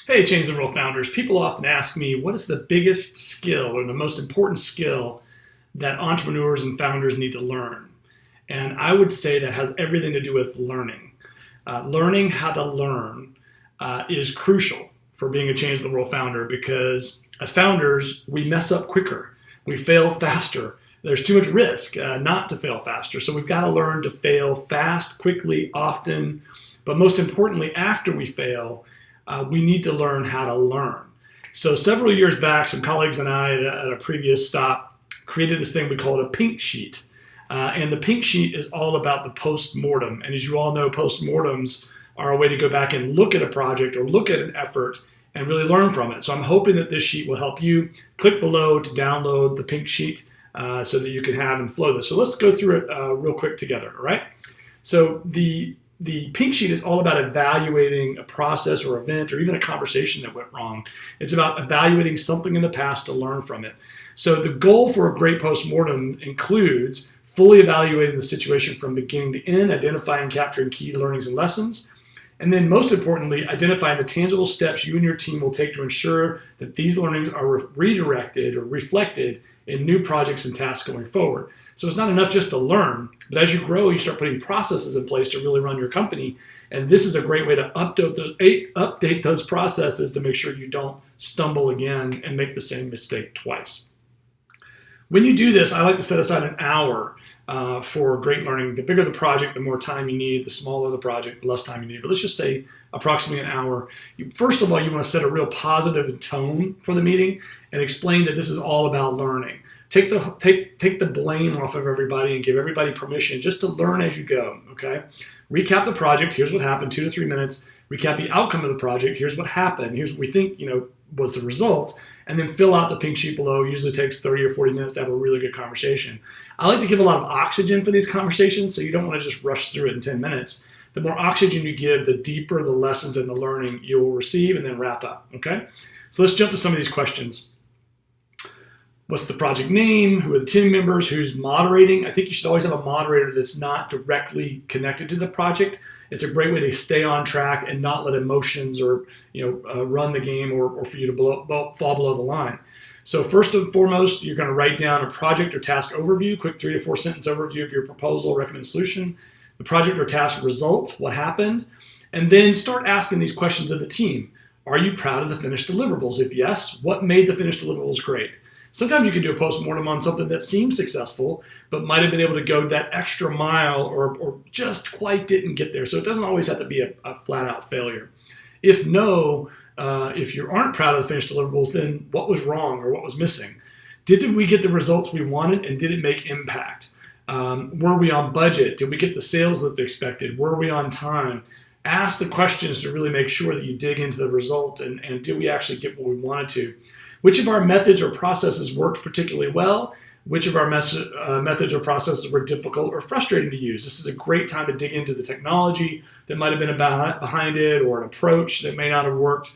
Hey, Change the World founders. People often ask me, what is the biggest skill or the most important skill that entrepreneurs and founders need to learn? And I would say that has everything to do with learning. Learning how to learn is crucial for being a Change the World founder because as founders, we mess up quicker. We fail faster. There's too much risk not to fail faster. So we've got to learn to fail fast, quickly, often. But most importantly, after we fail, we need to learn how to learn. So several years back, some colleagues and I at a previous stop created this thing we call it a pink sheet. And the pink sheet is all about the post-mortem. And as you all know, post-mortems are a way to go back and look at a project or look at an effort and really learn from it. So I'm hoping that this sheet will help you. Click below to download the pink sheet so that you can have and flow this. So let's go through it real quick together, all right? So the pink sheet is all about evaluating a process or event or even a conversation that went wrong. It's about evaluating something in the past to learn from it. So the goal for a great postmortem includes fully evaluating the situation from beginning to end, identifying and capturing key learnings and lessons, and then most importantly, identifying the tangible steps you and your team will take to ensure that these learnings are redirected or reflected in new projects and tasks going forward. So it's not enough just to learn, but as you grow, you start putting processes in place to really run your company. And this is a great way to update those processes to make sure you don't stumble again and make the same mistake twice. When you do this, I like to set aside an hour for great learning. The bigger the project, the more time you need. The smaller the project, the less time you need. But let's just say approximately an hour. First of all, you want to set a real positive tone for the meeting and explain that this is all about learning. Take the blame off of everybody and give everybody permission just to learn as you go, okay? Recap the project. Here's what happened, 2 to 3 minutes. Recap the outcome of the project. Here's what happened. Here's what we think, was the result. And then fill out the pink sheet below. It usually takes 30 or 40 minutes to have a really good conversation. I like to give a lot of oxygen for these conversations, so you don't want to just rush through it in 10 minutes. The more oxygen you give, the deeper the lessons and the learning you will receive, and then wrap up, okay? So let's jump to some of these questions. What's the project name? Who are the team members? Who's moderating? I think you should always have a moderator that's not directly connected to the project. It's a great way to stay on track and not let emotions or run the game or for you to fall below the line. So first and foremost, you're going to write down a project or task overview, quick 3 to 4 sentence overview of your proposal, recommended solution, the project or task result, what happened, and then start asking these questions of the team. Are you proud of the finished deliverables? If yes, what made the finished deliverables great? Sometimes you can do a postmortem on something that seemed successful, but might have been able to go that extra mile or just quite didn't get there. So it doesn't always have to be a flat-out failure. If you aren't proud of the finished deliverables, then what was wrong or what was missing? Did we get the results we wanted, and did it make impact? Were we on budget? Did we get the sales that they expected? Were we on time? Ask the questions to really make sure that you dig into the result and did we actually get what we wanted to? Which of our methods or processes worked particularly well? Which of our methods or processes were difficult or frustrating to use? This is a great time to dig into the technology that might have been behind it or an approach that may not have worked.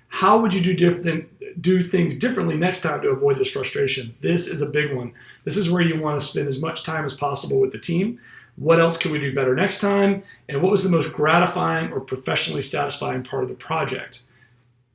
How would you do things differently next time to avoid this frustration? This is a big one. This is where you want to spend as much time as possible with the team. What else can we do better next time? And what was the most gratifying or professionally satisfying part of the project?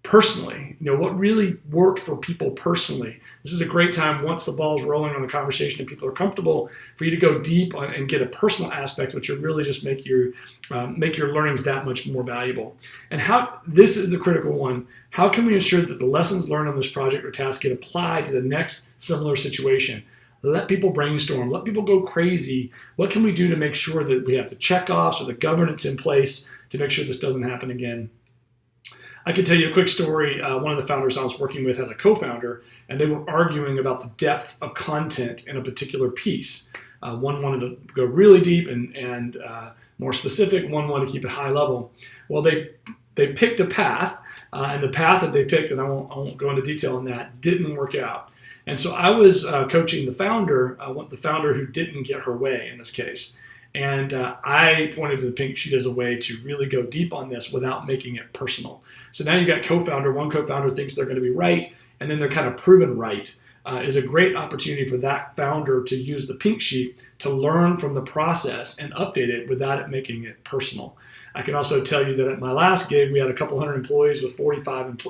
Personally, what really worked for people personally. This is a great time once the ball's rolling on the conversation and people are comfortable for you to go deep and get a personal aspect, which will really just make your learnings that much more valuable. And this is the critical one. How can we ensure that the lessons learned on this project or task get applied to the next similar situation? Let people brainstorm. Let people go crazy. What can we do to make sure that we have the checkoffs or the governance in place to make sure this doesn't happen again? I can tell you a quick story. One of the founders I was working with as a co-founder, and they were arguing about the depth of content in a particular piece. One wanted to go really deep and more specific. One wanted to keep it high level. Well, they picked a path, and the path that they picked, and I won't go into detail on that, didn't work out. And so I was coaching the founder who didn't get her way in this case. And I pointed to the pink sheet as a way to really go deep on this without making it personal. So now you've got co-founder. One co-founder thinks they're going to be right, and then they're kind of proven right. Is a great opportunity for that founder to use the pink sheet to learn from the process and update it without it making it personal. I can also tell you that at my last gig, we had a couple hundred employees with 45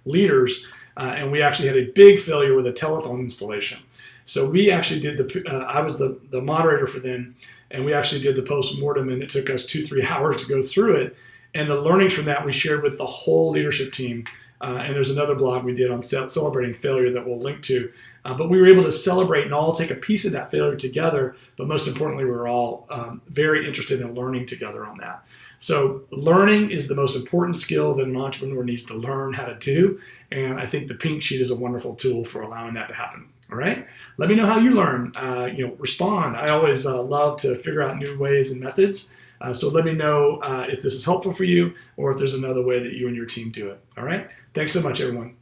leaders, and we actually had a big failure with a telephone installation. So we actually did I was the moderator for them, and we actually did the post-mortem, and it took us 2-3 hours to go through it. And the learnings from that we shared with the whole leadership team. And there's another blog we did on celebrating failure that we'll link to. But we were able to celebrate and all take a piece of that failure together. But most importantly, we were all very interested in learning together on that. So learning is the most important skill that an entrepreneur needs to learn how to do. And I think the Pink Sheet is a wonderful tool for allowing that to happen. All right. Let me know how you learn. Respond. I always love to figure out new ways and methods. So let me know if this is helpful for you or if there's another way that you and your team do it. All right. Thanks so much, everyone.